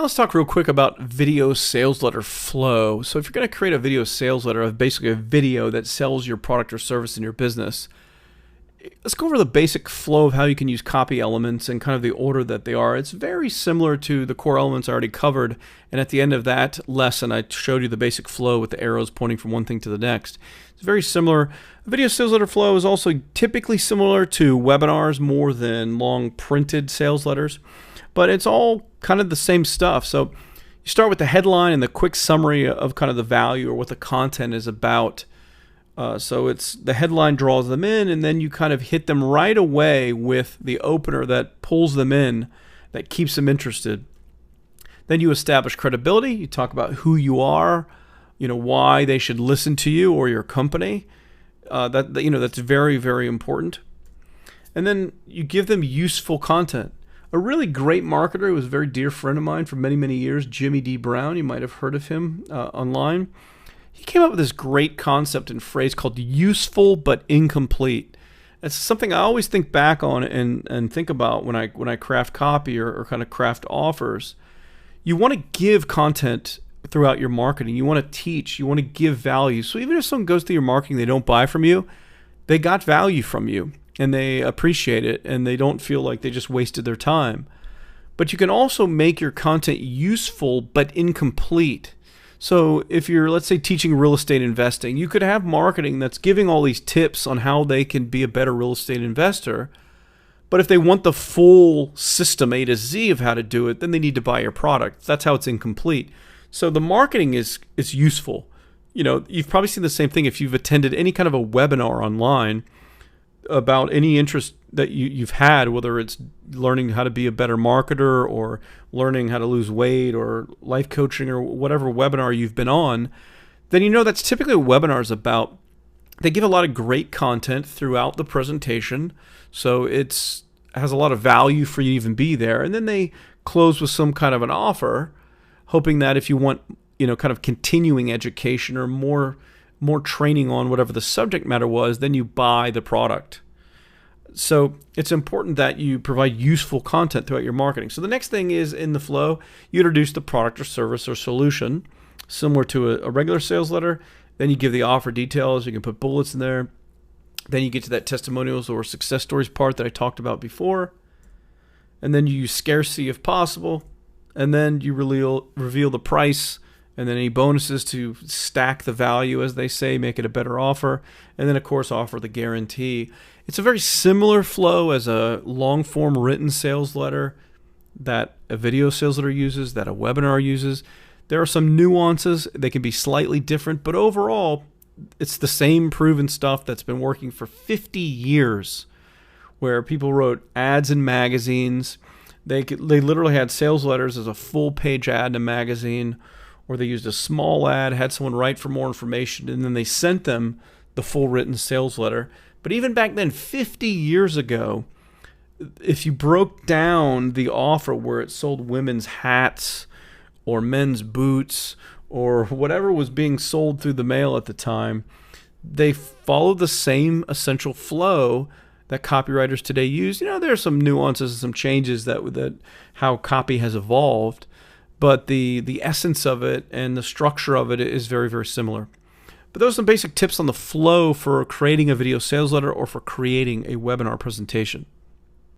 Now let's talk real quick about video sales letter flow. So if you're going to create a video sales letter, basically a video that sells your product or service in your business, let's go over the basic flow of how you can use copy elements and kind of the order that they are. It's very similar to the core elements I already covered. And at the end of that lesson, I showed you the basic flow with the arrows pointing from one thing to the next. It's very similar. A video sales letter flow is also typically similar to webinars more than long printed sales letters, but it's all kind of the same stuff. So you start with the headline and the quick summary of kind of the value or what the content is about. So it's the headline draws them in, and then you kind of hit them right away with the opener that pulls them in, that keeps them interested. Then you establish credibility. You talk about who you are, why they should listen to you or your company. That's very, very important. And then you give them useful content. A really great marketer who was a very dear friend of mine for many, many years, Jimmy D. Brown. You might have heard of him online. He came up with this great concept and phrase called useful but incomplete. It's something I always think back on and think about when I craft copy or kind of craft offers. You want to give content throughout your marketing. You want to teach. You want to give value. So even if someone goes through your marketing, they don't buy from you, they got value from you and they appreciate it and they don't feel like they just wasted their time. But you can also make your content useful but incomplete. So if you're, let's say, teaching real estate investing, you could have marketing that's giving all these tips on how they can be a better real estate investor. But if they want the full system A to Z of how to do it, then they need to buy your product. That's how it's incomplete. So the marketing is useful. You've probably seen the same thing if you've attended any kind of a webinar online about any interest that you've had, whether it's learning how to be a better marketer or learning how to lose weight or life coaching or whatever webinar you've been on, then that's typically what webinar is about. They give a lot of great content throughout the presentation, so it has a lot of value for you to even be there. And then they close with some kind of an offer, hoping that if you want, kind of continuing education or more training on whatever the subject matter was, then you buy the product. So it's important that you provide useful content throughout your marketing. So the next thing is in the flow, you introduce the product or service or solution, similar to a regular sales letter. Then you give the offer details. You can put bullets in there. Then you get to that testimonials or success stories part that I talked about before. And then you use scarcity if possible. And then you reveal the price and then any bonuses to stack the value, as they say, make it a better offer. And then, of course, offer the guarantee. It's a very similar flow as a long-form written sales letter that a video sales letter uses, that a webinar uses. There are some nuances. They can be slightly different, but overall, it's the same proven stuff that's been working for 50 years, where people wrote ads in magazines. They literally had sales letters as a full-page ad in a magazine, or they used a small ad, had someone write for more information, and then they sent them the full written sales letter. But even back then, 50 years ago, if you broke down the offer where it sold women's hats or men's boots or whatever was being sold through the mail at the time, they followed the same essential flow that copywriters today use. There are some nuances and some changes that how copy has evolved, but the essence of it and the structure of it is very, very similar. But those are some basic tips on the flow for creating a video sales letter or for creating a webinar presentation.